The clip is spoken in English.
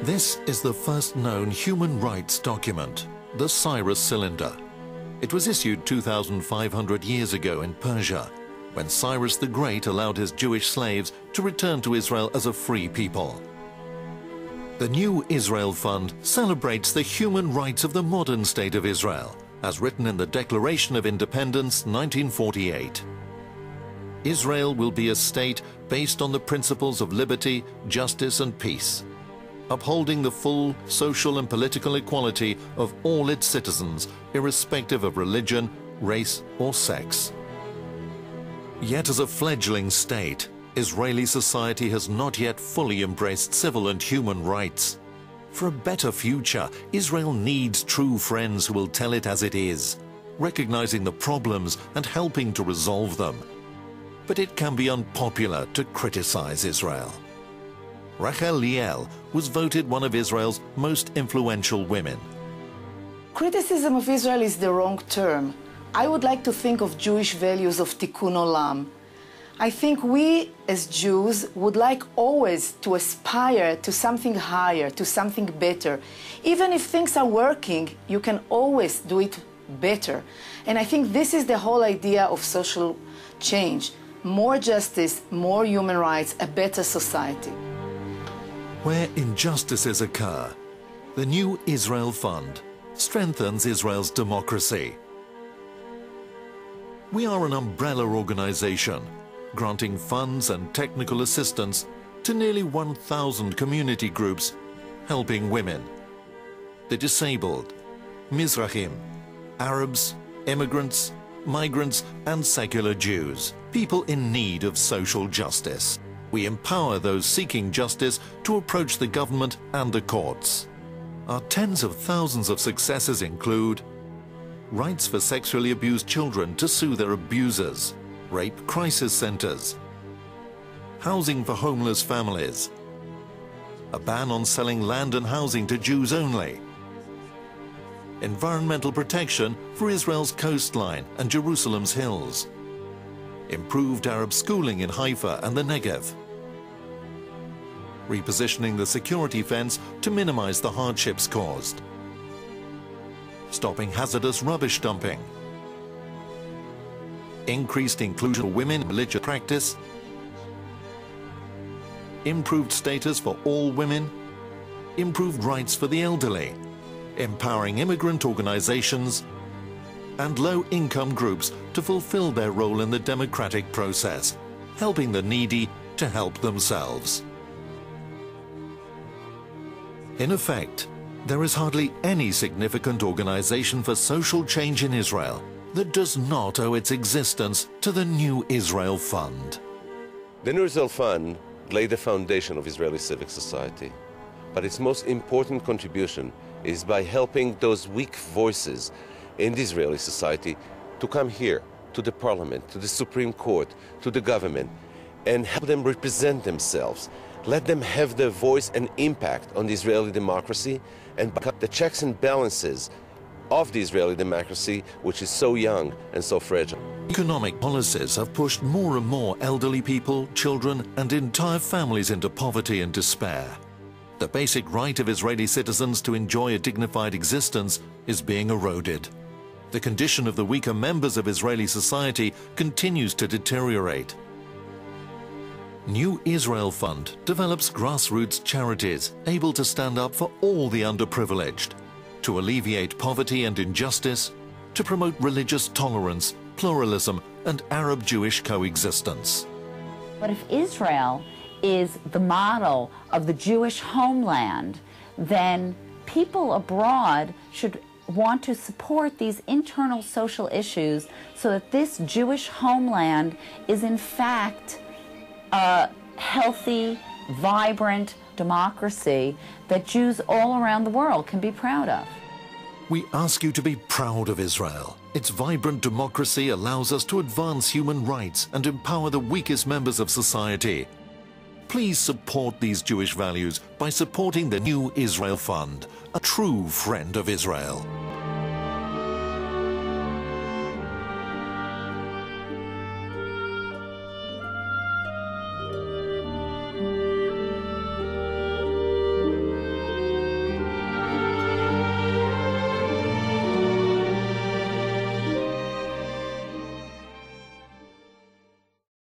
This is the first known human rights document, the Cyrus Cylinder. It was issued 2,500 years ago in Persia, when Cyrus the Great allowed his Jewish slaves to return to Israel as a free people. The New Israel Fund celebrates the human rights of the modern state of Israel, as written in the Declaration of Independence 1948. Israel will be a state based on the principles of liberty, justice and peace, upholding the full social and political equality of all its citizens, irrespective of religion, race or sex. Yet as a fledgling state, Israeli society has not yet fully embraced civil and human rights. For a better future, Israel needs true friends who will tell it as it is, recognizing the problems and helping to resolve them. But it can be unpopular to criticize Israel. Rachel Liel was voted one of Israel's most influential women. Criticism of Israel is the wrong term. I would like to think of Jewish values of tikkun olam. I think we as Jews would like always to aspire to something higher, to something better. Even if things are working, you can always do it better. And I think this is the whole idea of social change. More justice, more human rights, a better society. Where injustices occur, the New Israel Fund strengthens Israel's democracy. We are an umbrella organization, granting funds and technical assistance to nearly 1,000 community groups, helping women, the disabled, Mizrahim, Arabs, immigrants, migrants and secular Jews, people in need of social justice. We empower those seeking justice to approach the government and the courts. Our tens of thousands of successes include rights for sexually abused children to sue their abusers, rape crisis centers, housing for homeless families, a ban on selling land and housing to Jews only, environmental protection for Israel's coastline and Jerusalem's hills, improved Arab schooling in Haifa and the Negev, repositioning the security fence to minimize the hardships caused, stopping hazardous rubbish dumping, increased inclusion of women in religious practice, improved status for all women, improved rights for the elderly, empowering immigrant organizations and low-income groups to fulfill their role in the democratic process, helping the needy to help themselves. In effect, there is hardly any significant organization for social change in Israel that does not owe its existence to the New Israel Fund. The New Israel Fund laid the foundation of Israeli civic society, but its most important contribution is by helping those weak voices in the Israeli society to come here, to the parliament, to the Supreme Court, to the government, and help them represent themselves. Let them have their voice and impact on the Israeli democracy and back up the checks and balances of the Israeli democracy, which is so young and so fragile. Economic policies have pushed more and more elderly people, children and entire families into poverty and despair. The basic right of Israeli citizens to enjoy a dignified existence is being eroded. The condition of the weaker members of Israeli society continues to deteriorate. New Israel Fund develops grassroots charities able to stand up for all the underprivileged, to alleviate poverty and injustice, to promote religious tolerance, pluralism and Arab-Jewish coexistence. But if Israel is the model of the Jewish homeland, then people abroad should want to support these internal social issues so that this Jewish homeland is in fact a healthy, vibrant democracy that Jews all around the world can be proud of. We ask you to be proud of Israel. Its vibrant democracy allows us to advance human rights and empower the weakest members of society. Please support these Jewish values by supporting the New Israel Fund, a true friend of Israel.